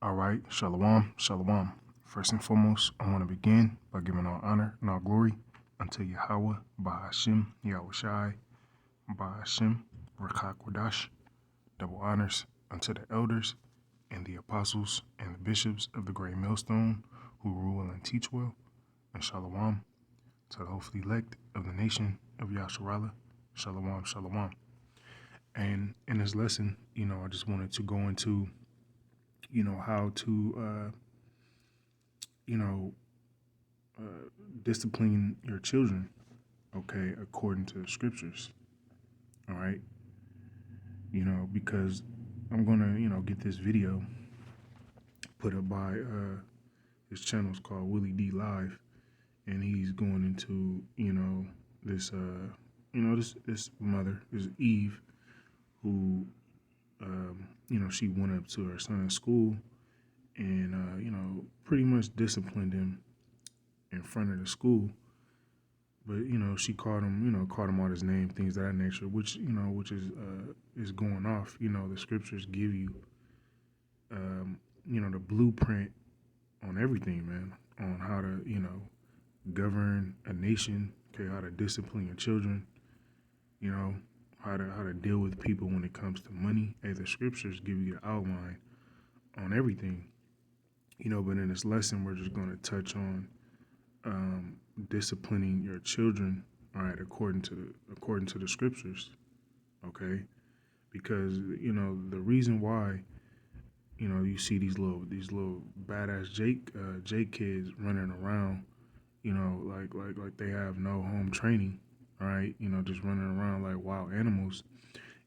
All right, shalom, shalom. First and foremost, I want to begin by giving all honor and all glory unto Yahweh, Bahashim, Yahweh Shai, Bahashim, Rakak Wadash. Double honors unto the elders and the apostles and the bishops of the great millstone who rule and teach well. And shalom to the hopefully elect of the nation of Yasharallah. Shalom, shalom. And in this lesson, I just wanted to go into, how to, you know, discipline your children, okay, according to the scriptures. All right. Because I'm going to, get this video put up by his channel's called Willie D Live. And he's going into, this, this mother, this Eve, who, she went up to her son's school and, pretty much disciplined him in front of the school. But, she called him out his name, things of that nature, which is going off. The scriptures give you, the blueprint on everything, man, on how to, govern a nation, okay, how to discipline your children, how to deal with people when it comes to money. Hey, the scriptures give you the outline on everything, but in this lesson, we're just going to touch on disciplining your children, all right, according to the scriptures, okay? Because the reason why you see these little badass Jake kids running around, like they have no home training, all right, just running around like wild animals,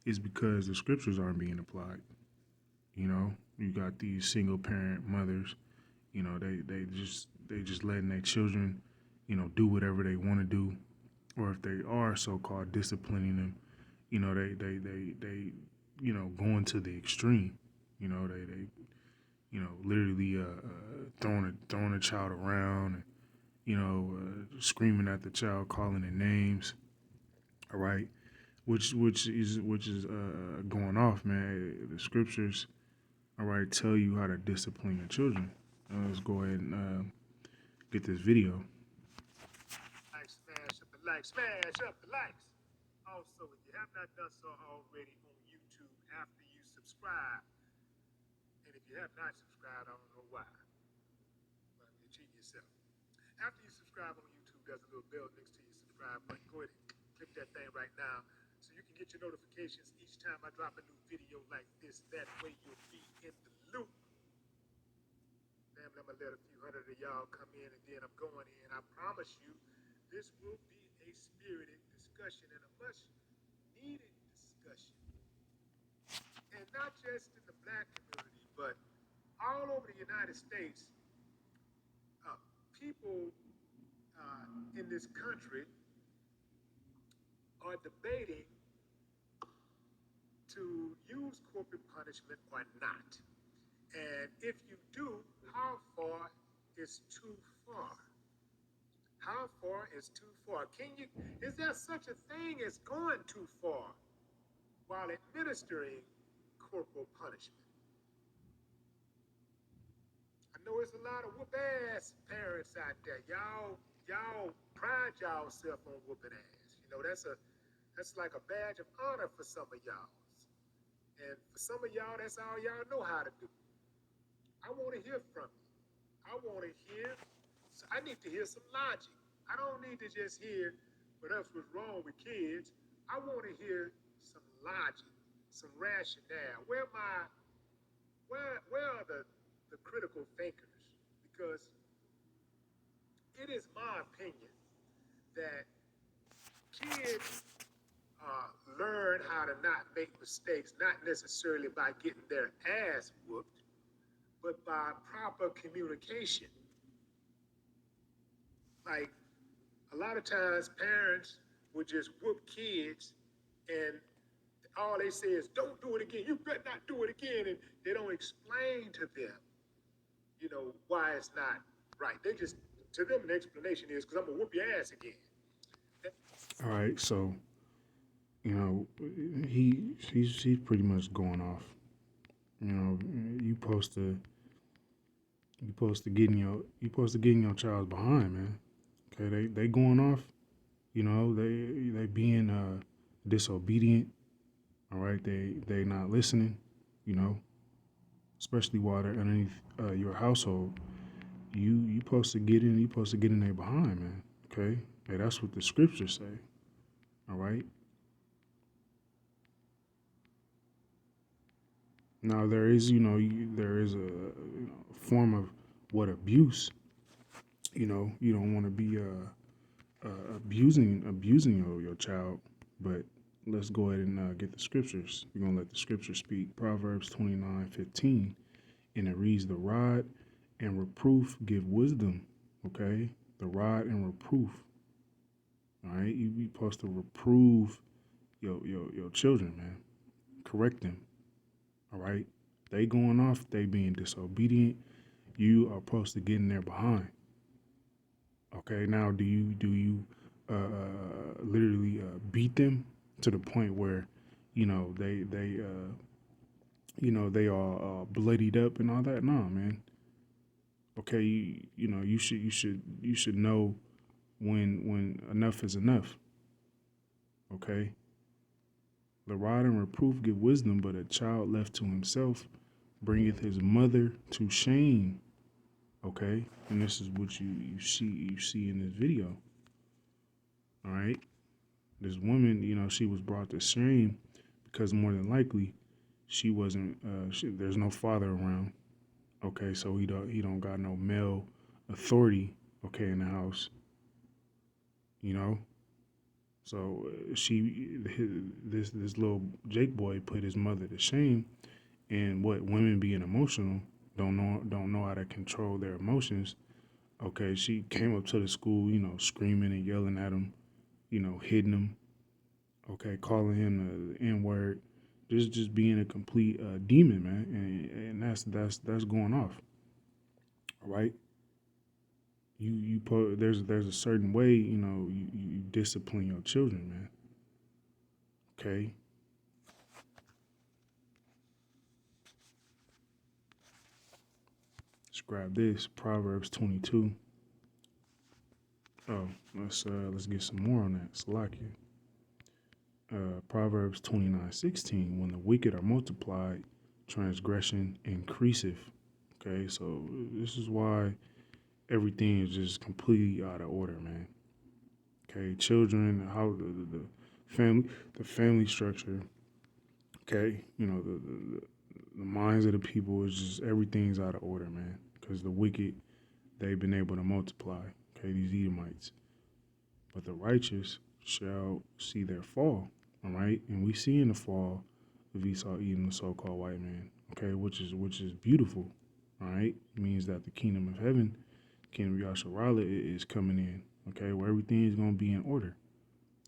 is because the scriptures aren't being applied. You got these single parent mothers, they just letting their children, do whatever they want to do, or if they are so-called disciplining them, they going to the extreme. They literally throwing a child around, and screaming at the child, calling it names. All right, which is going off, man. The scriptures, all right, tell you how to discipline your children. Let's go ahead and get this video. Smash up the likes. Also, if you have not done so already on YouTube, after you subscribe, and if you have not subscribed, I don't know why, but you're cheating yourself. After you subscribe on YouTube, there's a little bell next to your subscribe button. Go ahead and click that thing right now so you can get your notifications each time I drop a new video like this. That way you'll be in the loop. Damn, I'm gonna let a few hundred of y'all come in and then I'm going in. I promise you, this will be a spirited discussion and a much needed discussion. And not just in the black community, but all over the United States, people in this country are debating to use corporate punishment or not. And if you do, how far is too far? How far is too far? Is there such a thing as going too far while administering corporal punishment? I know it's a lot of whoop-ass parents out there. Y'all pride yourself on whooping ass. That's like a badge of honor for some of y'all. And for some of y'all, that's all y'all know how to do. I want to hear from you. I need to hear some logic. I don't need to just hear what else was wrong with kids. I want to hear some logic, some rationale. Where are the critical thinkers? Because it is my opinion that kids learn how to not make mistakes, not necessarily by getting their ass whooped, but by proper communication. Like, a lot of times parents would just whoop kids and all they say is, don't do it again. You better not do it again. And they don't explain to them, why it's not right. To them, the explanation is, because I'm going to whoop your ass again. All right, so, he's pretty much going off. You supposed to, You supposed to get in your child's behind, man. Okay, they going off. You know, they being disobedient. All right, they not listening. You know, especially while they're underneath your household. You supposed to get in. You supposed to get in there behind, man. Okay, hey, that's what the scriptures say. All right. Now there is, there is a form of what abuse. You don't want to be abusing your child, but let's go ahead and get the scriptures. We're gonna let the scriptures speak. Proverbs 29:15, and it reads, "The rod and reproof give wisdom." Okay, the rod and reproof. All right, you be supposed to reprove your children, man. Correct them. All right, they going off. They being disobedient. You are supposed to get in there behind. Okay, now do you literally beat them to the point where they all bloodied up and all that? Nah, man. Okay, you should know when enough is enough. Okay, the rod and reproof give wisdom, but a child left to himself bringeth his mother to shame. Okay, and this is what you see in this video. All right, this woman, she was brought to shame because more than likely she wasn't. There's no father around. Okay, so he don't got no male authority. Okay, in the house, you know. So this little Jake boy put his mother to shame, and what women being emotional don't know how to control their emotions. Okay, she came up to the school, screaming and yelling at him, hitting him. Okay, calling him the N word, just being a complete demon, man, and that's going off. All right, there's a certain way, you discipline your children, man. Okay, let's grab this Proverbs 22. Oh, let's get some more on that. Salakia. Proverbs 29:16. When the wicked are multiplied, transgression increaseth. Okay, so this is why everything is just completely out of order, man. Okay, children, how the family structure. Okay, the minds of the people is just everything's out of order, man. Because the wicked, they've been able to multiply. Okay, these Edomites, but the righteous shall see their fall. All right, and we see in the fall of Esau eating the so-called white man. Okay, which is beautiful. All right, it means that the kingdom of heaven, kingdom of Yasharala, is coming in. Okay, where everything is going to be in order.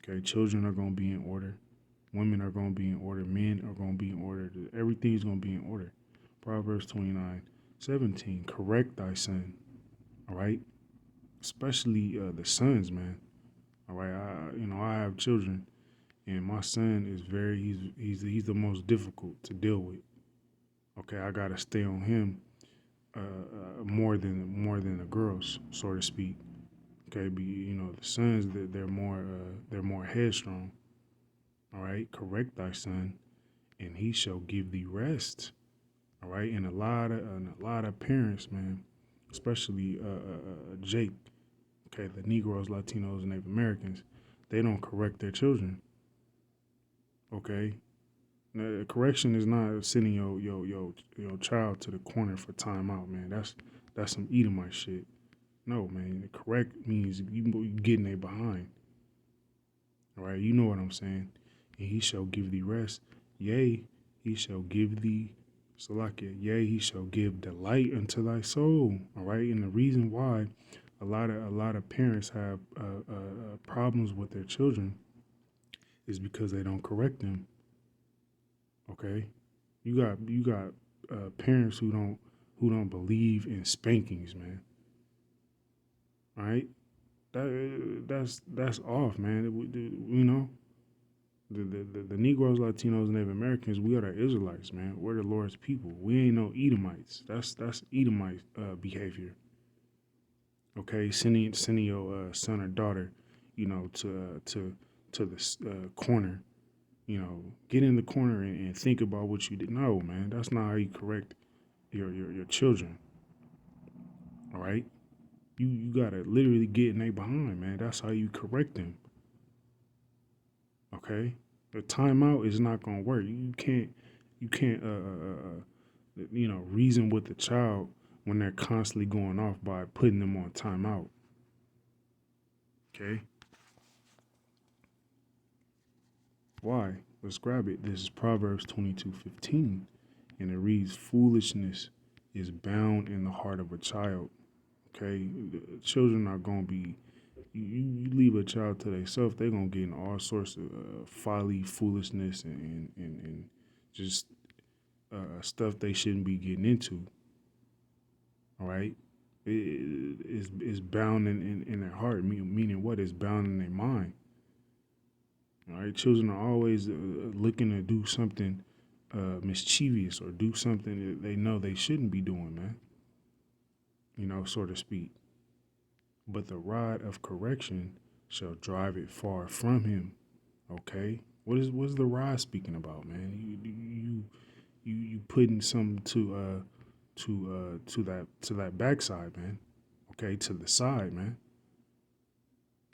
Okay, children are going to be in order. Women are going to be in order. Men are going to be in order. Everything is going to be in order. Proverbs 29:17. Correct thy son. All right, especially the sons, man. All right, I have children, and my son is he's the most difficult to deal with. Okay, I gotta stay on him more than the girls, so to speak. Okay, the sons they're more headstrong. All right, correct thy son, and he shall give thee rest. All right, and a lot of parents, man, especially Jake. Okay, the Negroes, Latinos, and Native Americans, they don't correct their children. Okay, now, correction is not sending your child to the corner for timeout, man. That's some Edomite shit. No, man. Correct means you getting there behind. All right, you know what I'm saying. And he shall give thee rest. Yea, he shall give thee Salakia. Yea, he shall give delight unto thy soul. All right, and the reason why a lot of parents have problems with their children is because they don't correct them. Okay, you got parents who don't believe in spankings, man. All right, that's off, man. The Negroes, Latinos, and Native Americans, we are the Israelites, man. We're the Lord's people. We ain't no Edomites. That's Edomite behavior. Okay, sending your son or daughter, to the corner. Get in the corner and think about what you did. No, man, that's not how you correct your children. All right, you gotta literally get in their behind, man. That's how you correct them. Okay, the timeout is not gonna work. You can't reason with the child when they're constantly going off by putting them on timeout. Okay, why? Let's grab it. This is Proverbs 22:15, and it reads, "Foolishness is bound in the heart of a child." Okay, children are gonna be. You leave a child to themselves, they're gonna get in all sorts of folly, foolishness, and just stuff they shouldn't be getting into. All right, it's bound in their heart, meaning what? It's bound in their mind. All right, children are always looking to do something mischievous or do something that they know they shouldn't be doing, man. So to speak. But the rod of correction shall drive it far from him. Okay, what's the rod speaking about, man? You putting something to that backside, man. Okay, to the side, man.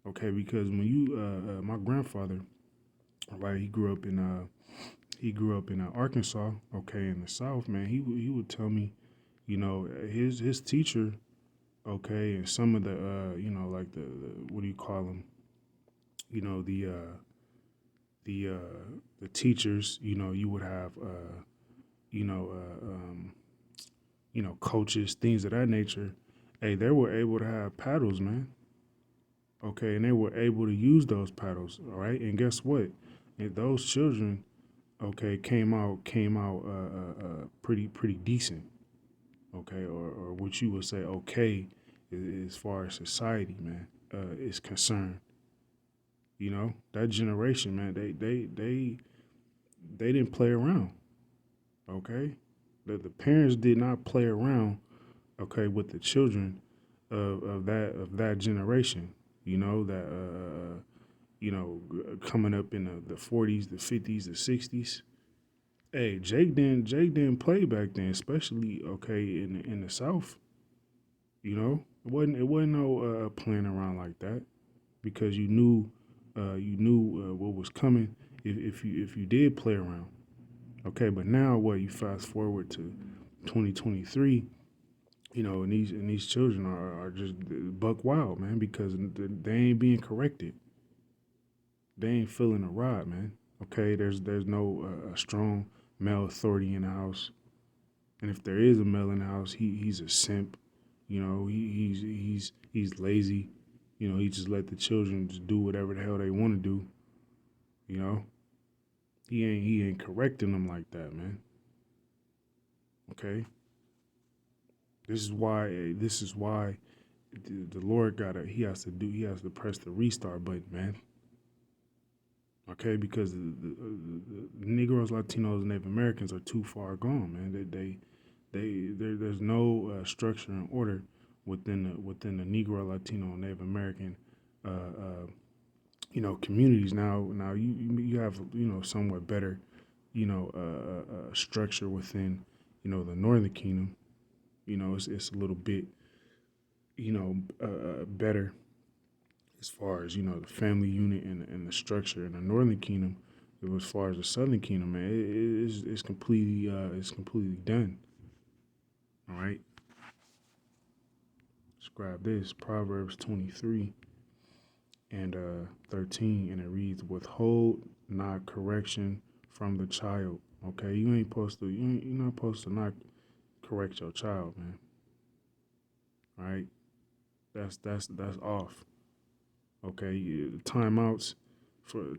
Okay, because when my grandfather, right, he grew up in Arkansas, okay, in the South, man. He would tell me, his teacher, okay, and some of the like the what do you call them, you know the the teachers, you would have you know uh, um, coaches, things of that nature. Hey, they were able to have paddles, man. Okay, and they were able to use those paddles. All right, and guess what? And those children, okay, came out pretty decent. Okay, or what you would say okay, as far as society, man, is concerned. That generation, man, they didn't play around. Okay, the parents did not play around. Okay, with the children of that generation. That coming up in the 40s, the 50s, the 60s. Hey, Jake didn't play back then, especially okay in the South. It wasn't no playing around like that because you knew what was coming if you did play around. Okay, but now what? You fast forward to 2023, and these children are just buck wild, man, because they ain't being corrected. They ain't feeling the rod, man. Okay, there's no strong male authority in the house, and if there is a male in the house, he's a simp. He's lazy. He just let the children just do whatever the hell they want to do. You know, he ain't correcting them like that, man. Okay, this is why the Lord he has to press the restart button, man. Okay, because the Negroes, Latinos, and Native Americans are too far gone, man. There's no structure and order within the Negro, Latino, and Native American uh, uh, communities. Now you have somewhat better structure within the Northern Kingdom. It's a little bit better as far as the family unit and the structure in the Northern Kingdom. As far as the Southern Kingdom, man, it's completely done. All right, describe this Proverbs 23 and 13, and it reads, "Withhold not correction from the child." Okay, you're not supposed to not correct your child, man. All right, that's off. Okay, timeouts for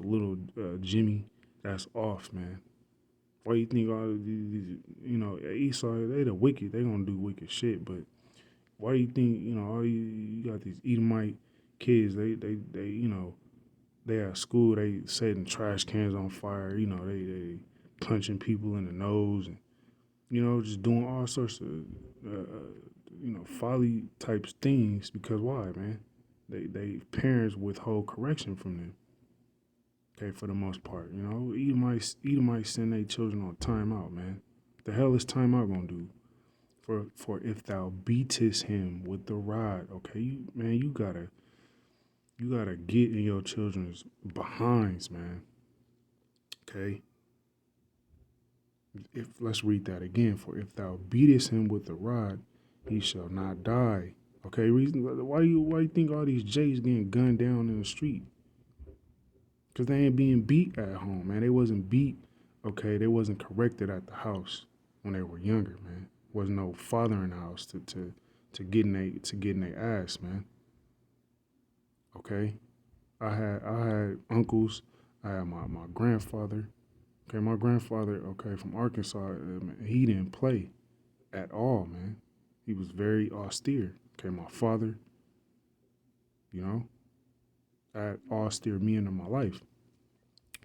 little Jimmy, that's off, man. Why you think all of these Esau, they the wicked, they gonna do wicked shit, but why do you think all you got these Edomite kids, they they at school, they setting trash cans on fire. You know, they punching people in the nose, and just doing all sorts of folly type things. Because why, man? They parents withhold correction from them. Okay, for the most part, Edomites send their children on timeout, man. The hell is timeout gonna do? For if thou beatest him with the rod, okay, you gotta get in your children's behinds, man. Okay. If let's read that again. For if thou beatest him with the rod, he shall not die. Okay, reason why you think all these J's getting gunned down in the street? Cause they ain't being beat at home, man. They wasn't beat. Okay, they wasn't corrected at the house when they were younger, man. Wasn't no father in the house to get in their ass, man. Okay, I had uncles. I had my grandfather. Okay, my grandfather. Okay, from Arkansas. He didn't play at all, man. He was very austere. Okay, my father. You know, I had austere men in my life.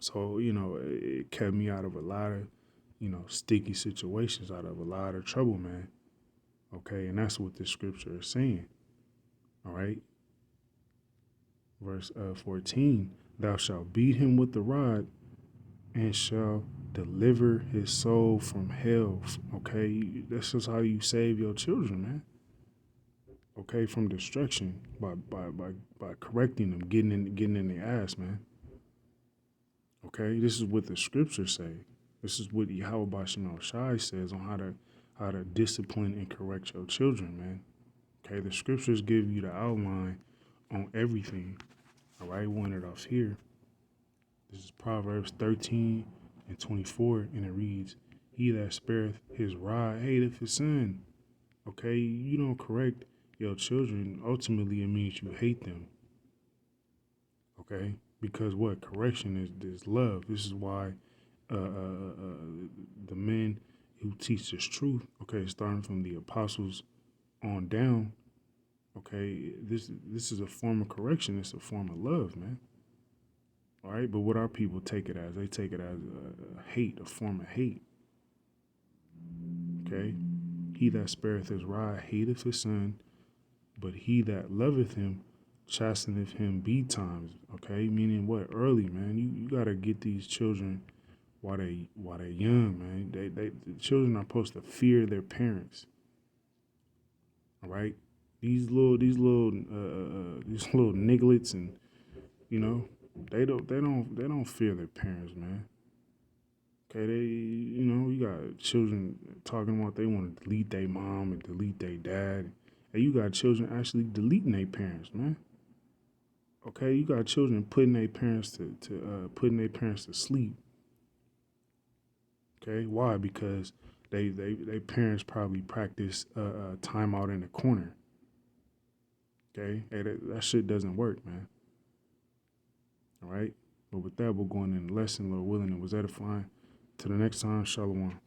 So, it kept me out of a lot of, sticky situations, out of a lot of trouble, man. Okay, and that's what the scripture is saying. All right. Verse 14, thou shalt beat him with the rod and shall deliver his soul from hell. Okay, that's just how you save your children, man. Okay, from destruction by correcting them, getting in their ass, man. Okay, this is what the scriptures say. This is what Yahweh Bashim Shai says on how to discipline and correct your children, man. Okay, the scriptures give you the outline on everything. All right, one it off here. This is Proverbs 13 and 24, and it reads, he that spareth his rod hateth his son. Okay, you don't correct your children, ultimately it means you hate them. Okay, because what? Correction is love. This is why the men who teach this truth, okay, starting from the apostles on down, okay, this is a form of correction. It's a form of love, man. All right, but what our people take it as? They take it as a hate, a form of hate. Okay, he that spareth his rod hateth his son, but he that loveth him chasteneth him betimes. Okay, meaning what? Early, man. You gotta get these children while they young, man. The children are supposed to fear their parents. All right, these little nigglets, and they don't fear their parents, man. Okay, you got children talking about they want to delete their mom and delete their dad. And you got children actually deleting their parents, man. Okay, you got children putting their parents to sleep. Okay, why? Because they parents probably practice time out in the corner. Okay, hey, that shit doesn't work, man. All right, but with that, we're going in the lesson, Lord willing, it was edifying. Till the next time, Shalom.